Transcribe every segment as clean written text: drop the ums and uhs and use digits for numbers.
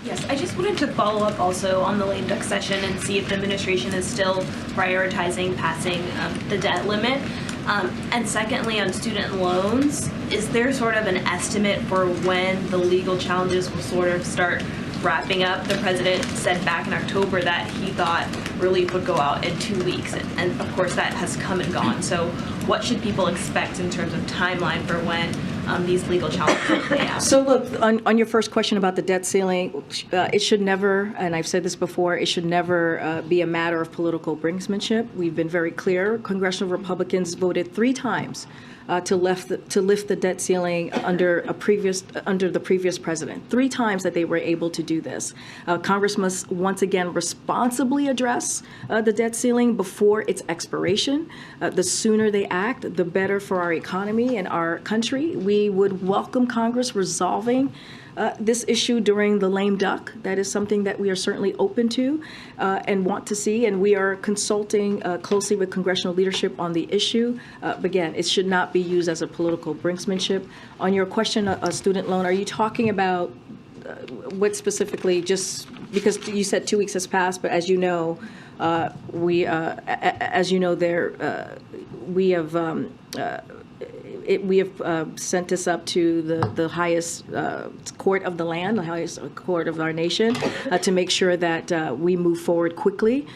Yes, I just wanted to follow up also on the lame duck session and see if the administration is still prioritizing passing the debt limit. And secondly, on student loans, is there sort of an estimate for when the legal challenges will sort of start wrapping up? The president said back in October that he thought relief would go out in 2 weeks, and of course that has come and gone. So what should people expect in terms of timeline for when these legal challenges will play out? So look, on your first question about the debt ceiling, it should never, and I've said this before, it should never be a matter of political brinksmanship. We've been very clear. Congressional Republicans voted 3 times to lift the debt ceiling under the previous president. 3 times that they were able to do this. Congress must once again responsibly address the debt ceiling before its expiration. The sooner they act, the better for our economy and our country. We would welcome Congress resolving this issue during the lame duck. That is something that we are certainly open to and want to see, and we are consulting closely with congressional leadership on the issue. But again, it should not be used as a political brinksmanship. On your question, a student loan, are you talking about what specifically? Just because you said 2 weeks has passed, but as you know, we have sent this up to the highest court of the land, the highest court of our nation, to make sure that we move forward quickly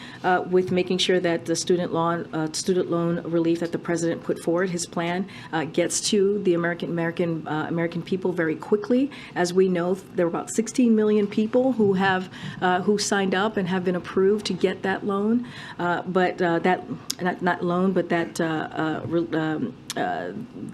with making sure that the student loan relief that the president put forward, his plan, gets to the American people very quickly. As we know, there are about 16 million people who signed up and have been approved to get that loan, but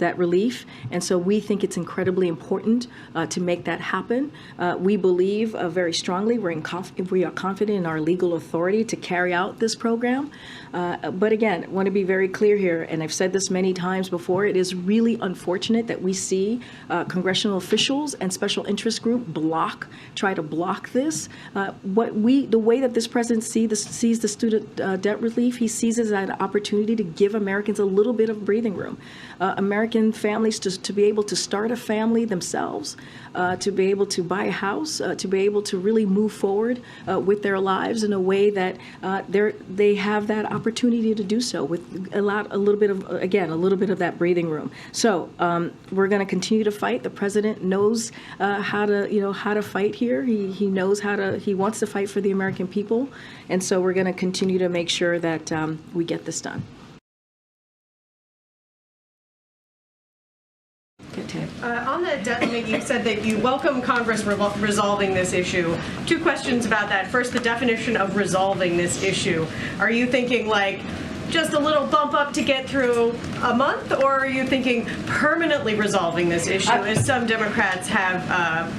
that relief. And so we think it's incredibly important to make that happen. We believe very strongly, we are confident in our legal authority to carry out this program. But again, I want to be very clear here, and I've said this many times before, it is really unfortunate that we see congressional officials and special interest group try to block this. The way that this president sees the student debt relief, he sees it as an opportunity to give Americans a little bit of breathing room. American families to be able to start a family themselves, to be able to buy a house, to be able to really move forward with their lives in a way that they have that opportunity to do so with a little bit of that breathing room. So we're going to continue to fight. The president knows how to fight here. He knows he wants to fight for the American people, and so we're going to continue to make sure that we get this done. On the debt limit, you said that you welcome Congress resolving this issue. 2 questions about that. First, the definition of resolving this issue. Are you thinking like just a little bump up to get through a month, or are you thinking permanently resolving this issue, as some Democrats have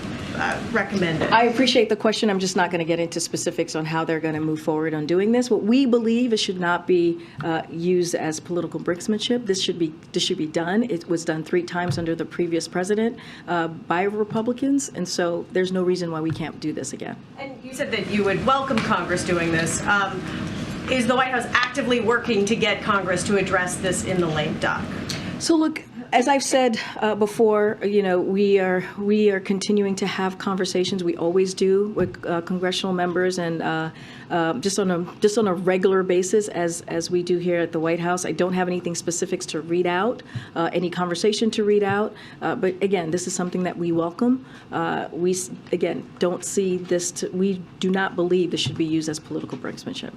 recommended? I appreciate the question. I'm just not going to get into specifics on how they're going to move forward on doing this. What we believe, it should not be used as political brinksmanship. This should be done. It was done 3 times under the previous president by Republicans, and so there's no reason why we can't do this again. And you said that you would welcome Congress doing this. Is the White House actively working to get Congress to address this in the lame duck? So look, as I've said before, we are continuing to have conversations. We always do with congressional members, and just on a regular basis, as we do here at the White House. I don't have anything specifics to read out, any conversation to read out. But again, this is something that we welcome. We do not believe this should be used as political brinksmanship.